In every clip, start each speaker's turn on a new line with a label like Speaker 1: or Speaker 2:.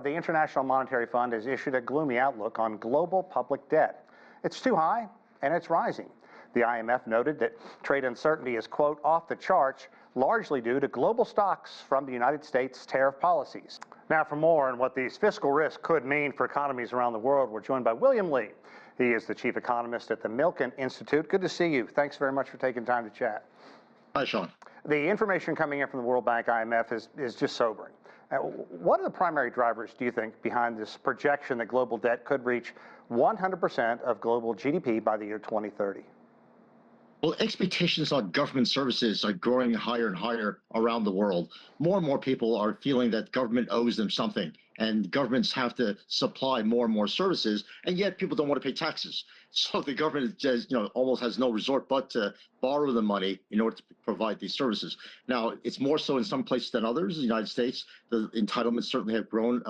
Speaker 1: the International Monetary Fund has issued a gloomy outlook on global public debt. It's too high, and it's rising. The IMF noted that trade uncertainty is, quote, off the charts, largely due to global stocks from the United States tariff policies. Now, for more on what these fiscal risks could mean for economies around the world, we're joined by William Lee. He is the chief economist at the Milken Insitute. Good to see you. Thanks very much for taking time to chat.
Speaker 2: Hi, Sean.
Speaker 1: The information coming in from the World Bank, IMF, is just sobering. What are the primary drivers, do you think, behind this projection that global debt could reach 100% of global GDP by the year 2030?
Speaker 2: Well, expectations on government services are growing higher and higher around the world. More and more people are feeling that government owes them something, and governments have to supply more and more services, and yet people don't want to pay taxes. So the government just, almost has no resort but to borrow the money in order to provide these services. Now, it's more so in some places than others. In the United States, the entitlements certainly have grown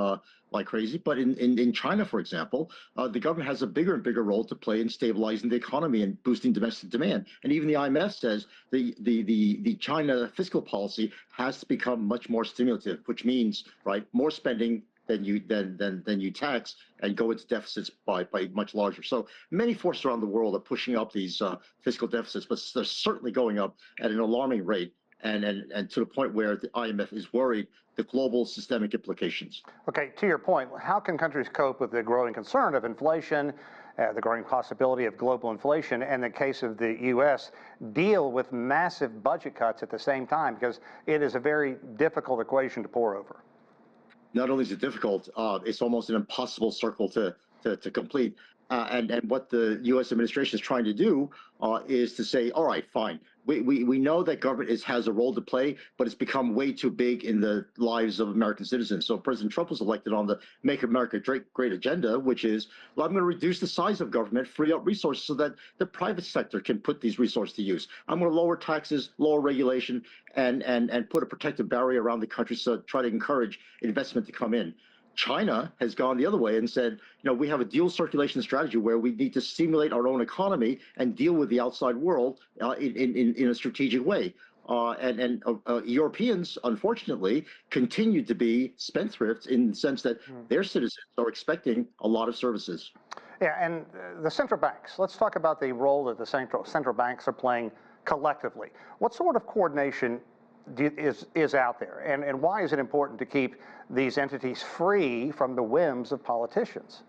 Speaker 2: like crazy. But in China, for example, the government has a bigger and bigger role to play in stabilizing the economy and boosting domestic demand. And even the IMF says the China fiscal policy has to become much more stimulative, which means, right, more spending than you tax and go into deficits by much larger. So many forces around the world are pushing up these fiscal deficits, but they're certainly going up at an alarming rate, and to the point where the IMF is worried the global systemic implications.
Speaker 1: Okay, to your point, how can countries cope with the growing concern of inflation, the growing possibility of global inflation, and in the case of the U.S., deal with massive budget cuts at the same time? Because it is a very difficult equation to pour over.
Speaker 2: Not only is it difficult, it's almost an impossible circle to complete. And what the U.S. administration is trying to do is to say, all right, fine. We know that government has a role to play, but it's become way too big in the lives of American citizens. So President Trump was elected on the Make America Great agenda, which is, well, I'm going to reduce the size of government, free up resources so that the private sector can put these resources to use. I'm going to lower taxes, lower regulation, and put a protective barrier around the country to try to encourage investment to come in. China has gone the other way and said, we have a dual circulation strategy where we need to stimulate our own economy and deal with the outside world in a strategic way. And Europeans, unfortunately, continue to be spendthrifts in the sense that their citizens are expecting a lot of services.
Speaker 1: Yeah, and the central banks. Let's talk about the role that the central banks are playing collectively. What sort of coordination is out there, and why is it important to keep these entities free from the whims of politicians?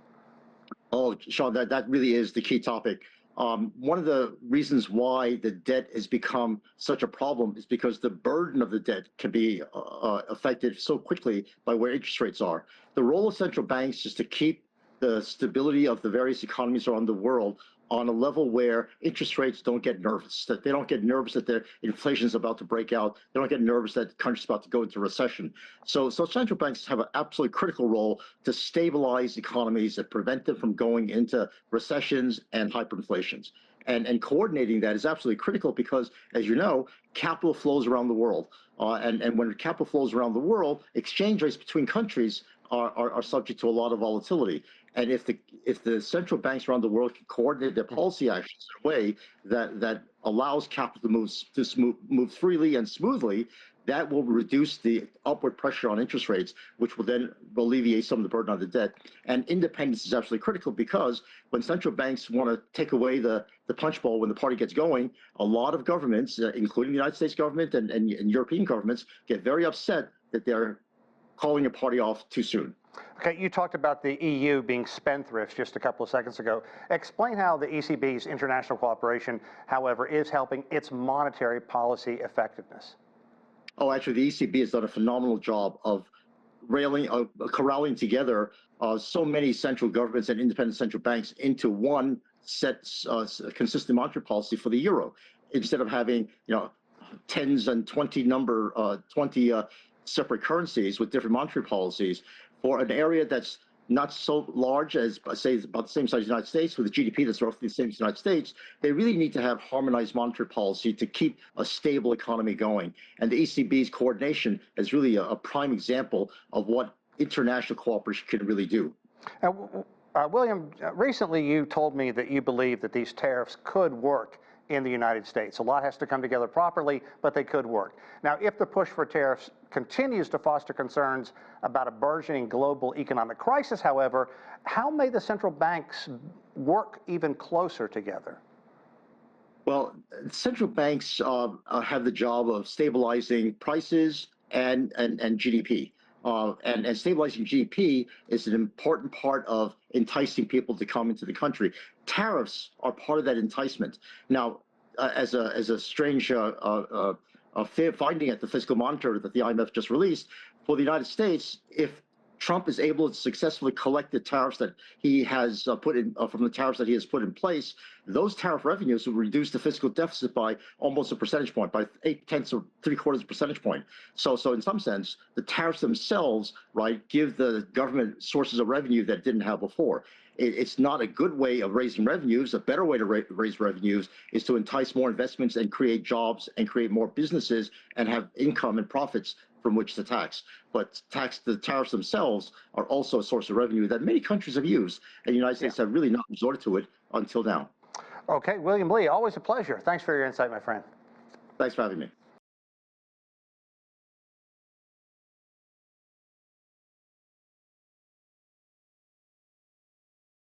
Speaker 2: Oh, Sean, that really is the key topic. One of the reasons why the debt has become such a problem is because the burden of the debt can be affected so quickly by where interest rates are. The role of central banks is to keep the stability of the various economies around the world on a level where interest rates don't get nervous, that they don't get nervous that their inflation is about to break out. They don't get nervous that the country's about to go into recession. So central banks have an absolutely critical role to stabilize economies and prevent them from going into recessions and hyperinflations. And coordinating that is absolutely critical because, as you know, capital flows around the world. And when capital flows around the world, exchange rates between countries are subject to a lot of volatility. And if the central banks around the world can coordinate their policy actions in a way that allows capital to move freely and smoothly, that will reduce the upward pressure on interest rates, which will then alleviate some of the burden on the debt. And independence is absolutely critical because when central banks want to take away the punch bowl when the party gets going, a lot of governments, including the United States government and European governments, get very upset that they're calling a party off too soon.
Speaker 1: Okay, you talked about the EU being spendthrifts just a couple of seconds ago. Explain how the ECB's international cooperation, however, is helping its monetary policy effectiveness.
Speaker 2: Oh, actually, the ECB has done a phenomenal job of corralling together so many central governments and independent central banks into one consistent monetary policy for the euro, instead of having 10s and 20 separate currencies with different monetary policies. For an area that's not so large as, say, about the same size as the United States, with a GDP that's roughly the same as the United States, they really need to have harmonized monetary policy to keep a stable economy going. And the ECB's coordination is really a prime example of what international cooperation can really do.
Speaker 1: William, recently you told me that you believe that these tariffs could work in the United States. A lot has to come together properly, but they could work. Now, if the push for tariffs continues to foster concerns about a burgeoning global economic crisis, however, how may the central banks work even closer together?
Speaker 2: Well, central banks have the job of stabilizing prices and GDP. And stabilizing GDP is an important part of enticing people to come into the country. Tariffs are part of that enticement. Now, as a strange finding at the fiscal monitor that the IMF just released, for the United States, if Trump is able to successfully collect the tariffs that he has put in from the tariffs that he has put in place, those tariff revenues will reduce the fiscal deficit by almost a percentage point, by 0.8 or 0.75 percentage point. So in some sense, the tariffs themselves, right, give the government sources of revenue that it didn't have before. It's not a good way of raising revenues. A better way to raise revenues is to entice more investments and create jobs and create more businesses and have income and profits from which to tax. But the tariffs themselves are also a source of revenue that many countries have used, and the United States have really not resorted to it until now.
Speaker 1: Okay, William Lee, always a pleasure. Thanks for your insight, my friend.
Speaker 2: Thanks for having me.